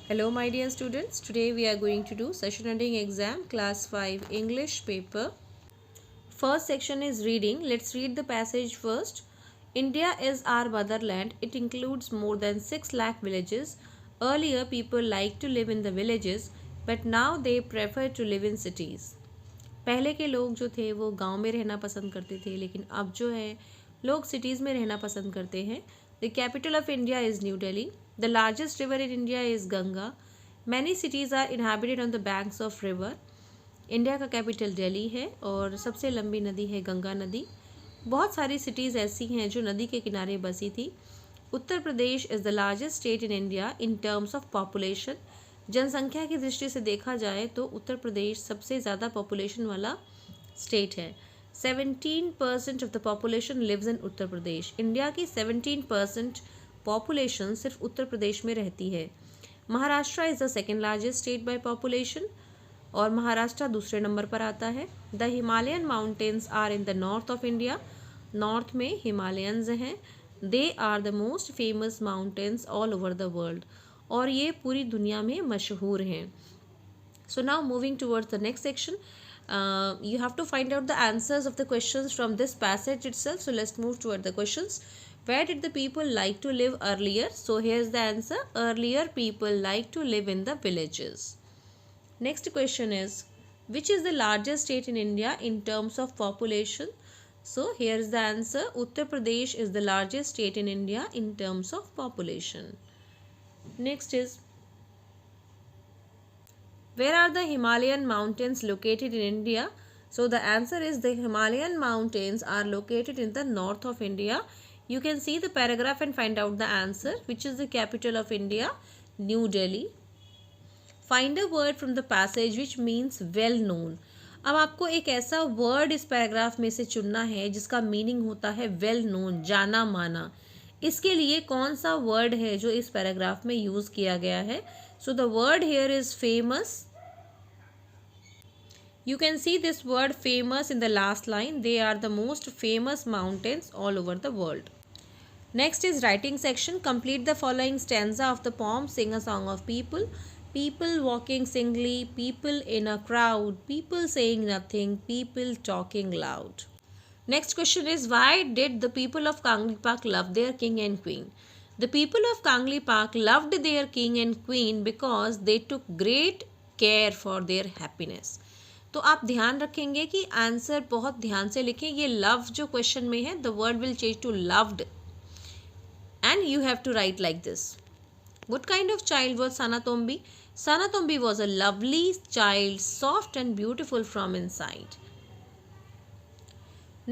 Hello my dear students, today we are going to do session ending exam class 5 English paper. First section is reading. Let's read the passage first. India is our motherland. It includes more than 6 lakh villages. Earlier people liked to live in the villages but now they prefer to live in cities. पहले के लोग जो थे वो गांव में रहना पसंद करते थे लेकिन अब जो है लोग सिटीज़ में रहना पसंद करते हैं. The capital of India is New Delhi. The largest river in India is Ganga. Many cities are inhabited on the banks of river. India का कैपिटल दिल्ली है और सबसे लंबी नदी है गंगा नदी. बहुत सारी सिटीज़ ऐसी हैं जो नदी के किनारे बसी थी. Uttar Pradesh is the largest state in India in terms of population. जनसंख्या की दृष्टि से देखा जाए तो उत्तर प्रदेश सबसे ज़्यादा पॉपुलेशन वाला स्टेट है. 17% of the population lives in Uttar Pradesh. India की 17% पॉपुलेशन सिर्फ उत्तर प्रदेश में रहती है. Maharashtra is the second largest state by population और महाराष्ट्र दूसरे नंबर पर आता है. The Himalayan mountains are in the north of India. North में हिमालयंस हैं. They are the most famous mountains all over the world. और ये पूरी दुनिया में मशहूर हैं. So now moving towards the next section. You have to find out the answers of the questions from this passage itself. So let's move toward the questions. Where did the people like to live earlier? So here's the answer. Earlier people like to live in the villages. Next question is, which is the largest state in India in terms of population? So here's the answer. Uttar Pradesh is the largest state in India in terms of population. Next is, where are the Himalayan mountains located in India? So the answer is the Himalayan mountains are located in the north of India. You can see the paragraph and find out the answer. Which is the capital of India? New Delhi. Find a word from the passage which means well known. अब आपको एक ऐसा word इस paragraph में से चुनना है जिसका मीनिंग होता है वेल नोन, जाना माना. इसके लिए कौन सा वर्ड है जो इस पैराग्राफ में यूज़ किया गया है? So the word here is famous. You can see this word famous in the last line. They are the most famous mountains all over the world. Next is writing section. Complete the following stanza of the poem. Sing a song of people. People walking singly, people in a crowd, people saying nothing, people talking loud. Next question is, why did the people of Kangli Park love their king and queen? The people of Kangli Park loved their king and queen because they took great care for their happiness. तो आप ध्यान रखेंगे कि answer बहुत ध्यान से लिखें. ये लव जो क्वेश्चन में है, the word will change to loved and you have to write like this. What kind of child was Sana Tombi? Sana Tombi was a lovely child, soft and beautiful from inside.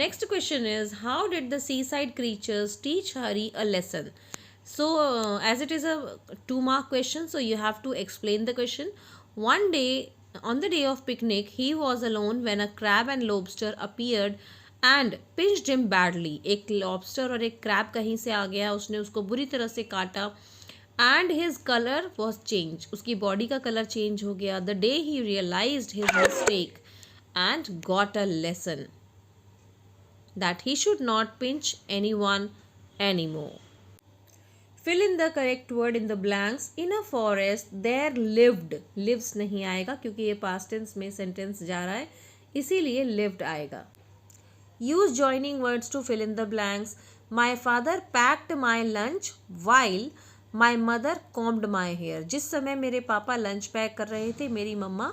Next question is, how did the seaside creatures teach Hari a lesson? So as it is a 2-mark question, so you have to explain the question. One day, on the day of picnic, he was alone when a crab and lobster appeared and pinched him badly. एक lobster और एक crab कहीं से आ गया, उसने उसको बुरी तरह से काटा. And his color was changed. उसकी body का color change हो गया. The day he realized his mistake and got a lesson that he should not pinch anyone anymore. Fill in the correct word in the blanks. In a forest there lived. Lives नहीं आएगा क्योंकि ये past tense में sentence जा रहा है, इसीलिए lived आएगा. Use joining words to fill in the blanks. My father packed my lunch while my mother combed my hair. जिस समय मेरे पापा लंच पैक कर रहे थे, मेरी मम्मा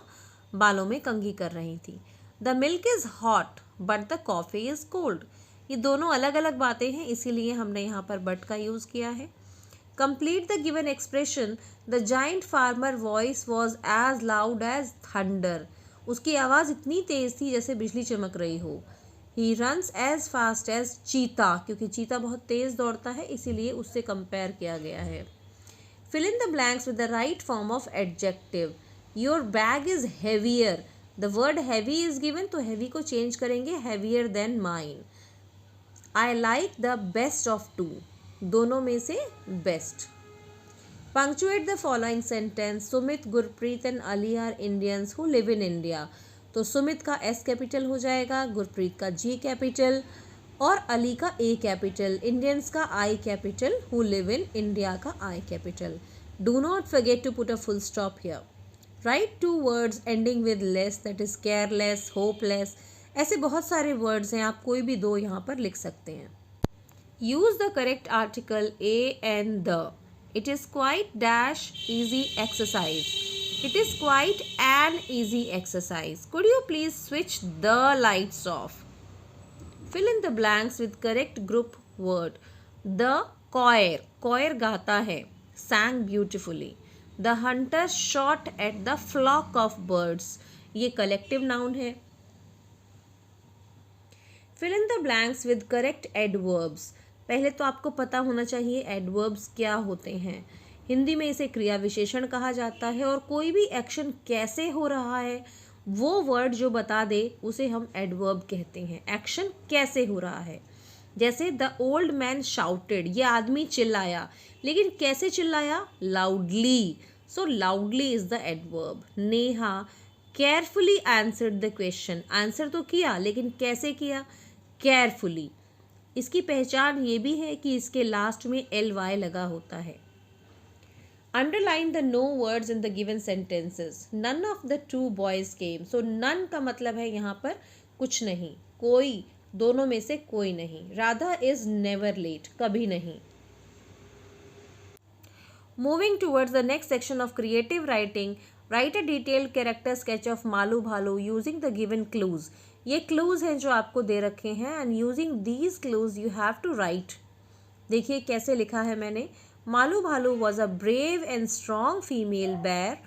बालों में कंघी कर रही थी. The milk is hot but the coffee is cold. ये दोनों अलग अलग बातें हैं, इसीलिए हमने यहाँ पर but का यूज़ किया है. Complete the given expression. The giant farmer voice was as loud as thunder. उसकी आवाज़ इतनी तेज़ थी जैसे बिजली चमक रही हो. He runs as fast as cheetah. क्योंकि चीता बहुत तेज़ दौड़ता है, इसीलिए उससे कंपेयर किया गया है. Fill in the blanks with the right form of adjective. Your bag is heavier. The word heavy is given, तो heavy को change करेंगे heavier than mine. I like the best of two. दोनों में से best. Punctuate the following sentence. Sumit, Gurpreet and Ali are Indians who live in India. तो सुमित का S capital हो जाएगा, गुरप्रीत का G कैपिटल और अली का A कैपिटल, इंडियंस का I capital, who live in India का I capital. Do not forget to put a full stop here. Write two words ending with less, that is careless, hopeless. ऐसे बहुत सारे words हैं, आप कोई भी दो यहाँ पर लिख सकते हैं. Use the correct article a and the. It is quite dash easy exercise. It is quite an easy exercise. Could you please switch the lights off? Fill in the blanks with correct group word. The choir. Choir गाता है. Sang beautifully. The hunter shot at the flock of birds. ये collective noun है. Fill in the blanks with correct adverbs. पहले तो आपको पता होना चाहिए एडवर्ब्स क्या होते हैं. हिंदी में इसे क्रिया विशेषण कहा जाता है और कोई भी एक्शन कैसे हो रहा है वो वर्ड जो बता दे उसे हम एडवर्ब कहते हैं. एक्शन कैसे हो रहा है, जैसे द ओल्ड मैन शाउटेड, ये आदमी चिल्लाया, लेकिन कैसे चिल्लाया? Loudly. So loudly is the adverb. Neha carefully answered the question. Answer तो किया लेकिन कैसे किया? केयरफुली. इसकी पहचान ये भी है कि इसके लास्ट में ly लगा होता है. Underline the no words in the given sentences. None of the two boys came. So none का मतलब है यहाँ पर कुछ नहीं, कोई, दोनों में से कोई नहीं. राधा इज नेवर लेट, कभी नहीं. Moving towards the next section of creative writing. Write a detailed character sketch of Malu Bhalu using the given clues. ये क्लूज हैं जो आपको दे रखे हैं and using these clues you have to write. देखिए कैसे लिखा है मैंने. Malu Bhalu was a brave and strong female bear.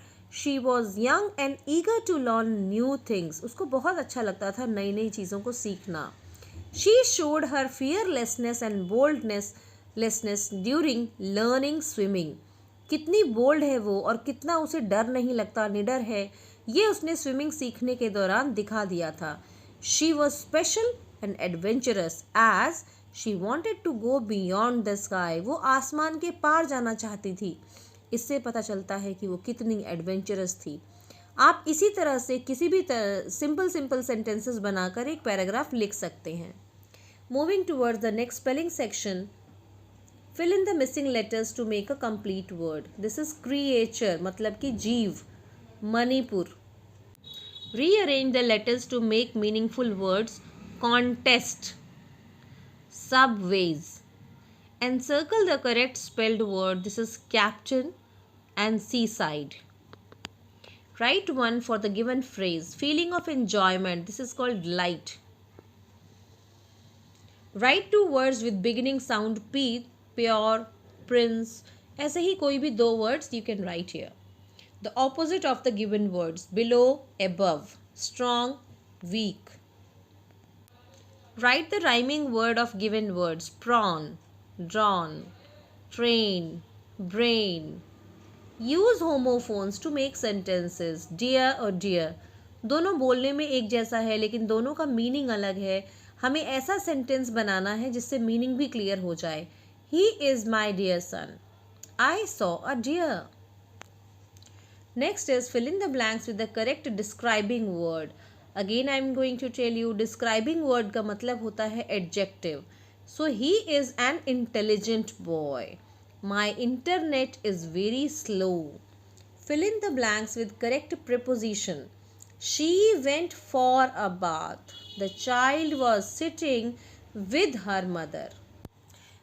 She was young and eager to learn new things. उसको बहुत अच्छा लगता था नई नई चीज़ों को सीखना. She showed her fearlessness and boldness during learning swimming. कितनी बोल्ड है वो और कितना उसे डर नहीं लगता, निडर है, ये उसने स्विमिंग सीखने के दौरान दिखा दिया था. She was special and adventurous as she wanted to go beyond the sky. वो आसमान के पार जाना चाहती थी. इससे पता चलता है कि वो कितनी एडवेंचरस थी. आप इसी तरह से किसी भी सिंपल सेंटेंसेस बनाकर एक पैराग्राफ लिख सकते हैं. Moving towards the next spelling section. Fill in the missing letters to make a complete word. This is creature, मतलब कि जीव. Manipur. Rearrange the letters to make meaningful words. Contest. Subways. Encircle the correct spelled word. This is captain and seaside. Write one for the given phrase. Feeling of enjoyment. This is called delight. Write two words with beginning sound P. Pure, prince. ऐसे ही कोई भी दो words you can write here. The opposite of the given words. Below, above. Strong, weak. Write the rhyming word of given words. Prawn, drawn, train, brain. Use homophones to make sentences. Dear or dear. दोनों बोलने में एक जैसा है लेकिन दोनों का meaning अलग है. हमें ऐसा सेंटेंस बनाना है जिससे मीनिंग भी क्लियर हो जाए. He is my dear son. I saw a deer. Next is fill in the blanks with the correct describing word. Again I am going to tell you describing word का मतलब होता है adjective. So he is an intelligent boy. My internet is very slow. Fill in the blanks with correct preposition. She went for a bath. The child was sitting with her mother.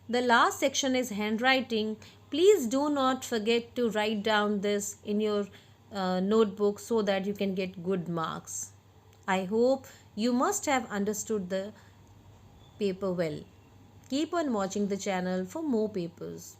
The last section is handwriting. Please do not forget to write down this in your notebook so that you can get good marks. I hope you must have understood the paper well. Keep on watching the channel for more papers.